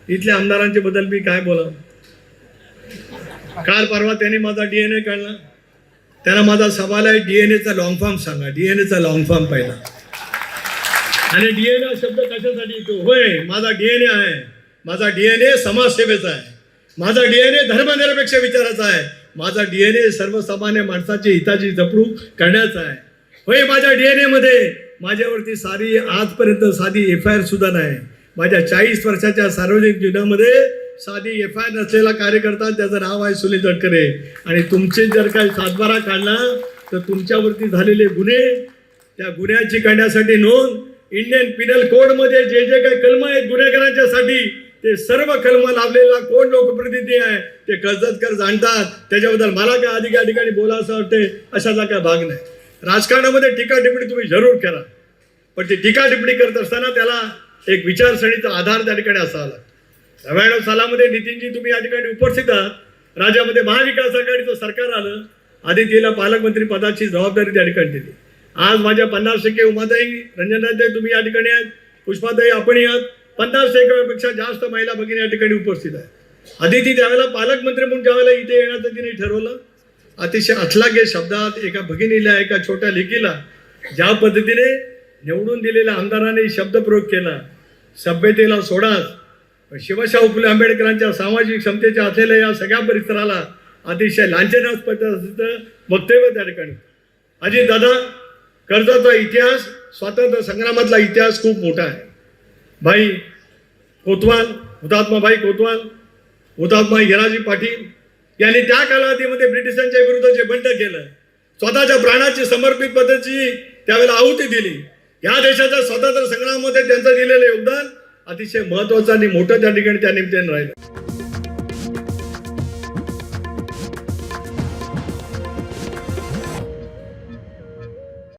इथल्या आमदारांचे बद्दल मी काय बोलावं. काल परवा त्यांनी माझा DNA काढला. त्यांना माझा सवाल आहे, DNA लॉंग फॉर्म सांगा. DNA लॉंग फॉर्म पाहिला. आणि DNA शब्द कशासाठी येतो? होय, माझा DNA आहे. माझा DNA समाजसेवेचा आहे. माझा DNA धर्मनिरपेक्ष विचाराचा आहे. माझा DNA सर्वसामान्य माणसाची हिताची जपणूक करण्याचा आहे. होय, माझ्या DNA मध्ये माझ्यावरती सारी आजपर्यंत साधी FIR सुद्धा नाही. माझ्या 40 वर्षाच्या सार्वजनिक जीवनामध्ये साधी FIR नसलेला कार्यकर्ता, त्याचं नाव आहे सुनील तटकरे. आणि तुमचे जर काही सातबारा काढला तर तुमच्यावरती झालेले गुन्हे, त्या गुन्ह्याची करण्यासाठी नोंद इंडियन पिनल कोडमध्ये जे जे काही कलम आहेत गुन्हेगारांच्यासाठी, ते सर्व कलम लाभलेला कोण लोकप्रतिनिधी आहे ते कर्जतकर जाणतात. त्याच्याबद्दल मला काय अधिक या ठिकाणी बोला असं वाटते अशाचा काय भाग नाही. राजकारणामध्ये टीका टिप्पणी तुम्ही जरूर करा, पण ती टीका टिप्पणी करत असताना त्याला एक विचारसरणीचा आधार त्या ठिकाणी असावा लागतो. 99 सालामध्ये नितीनजी तुम्ही या ठिकाणी उपस्थित आहात. राज्यामध्ये महाविकास आघाडीचं सरकार आलं. आदित्यला पालकमंत्री पदाची जबाबदारी त्या ठिकाणी दिली. आज माझ्या 50% उमाताई, रंजनाताई तुम्ही या ठिकाणी आहेत, पुष्पाताई आपणही आहात. 50% पेक्षा जास्त महिला भगिनी या ठिकाणी उपस्थित आहेत. आदिती त्यावेळेला पालकमंत्री म्हणून ज्यावेळेला इथे येण्याचं तिने ठरवलं, अतिशय अथलागे शब्दात एका भगिनीला, एका छोट्या लेकीला ज्या पद्धतीने निवडून दिलेल्या आमदारांनी शब्दप्रयोग केला, सभ्यतेला सोडाच, शिवशाहू फुले आंबेडकरांच्या सामाजिक क्षमतेच्या असलेल्या या सगळ्या परिसराला अतिशय लांछनास्पद वक्तव्य त्या ठिकाणी. अजित दादा, कर्जतचा इतिहास, स्वातंत्र्य संग्रामातला इतिहास खूप मोठा आहे. भाई कोतवाल, हुतात्मा भाई कोतवाल, हुतात्मा हिराजी पाटील यांनी त्या कालावधीमध्ये ब्रिटिशांच्या विरुद्ध जे बंड केलं, स्वतःच्या प्राणाची समर्पित पद्धतीची त्यावेळेला आहुती दिली. या देशाच्या स्वातंत्र्य संग्रामामध्ये त्यांचं दिलेलं योगदान अतिशय महत्वाचं आणि मोठं त्या ठिकाणी त्या निमित्ताने राहिलं.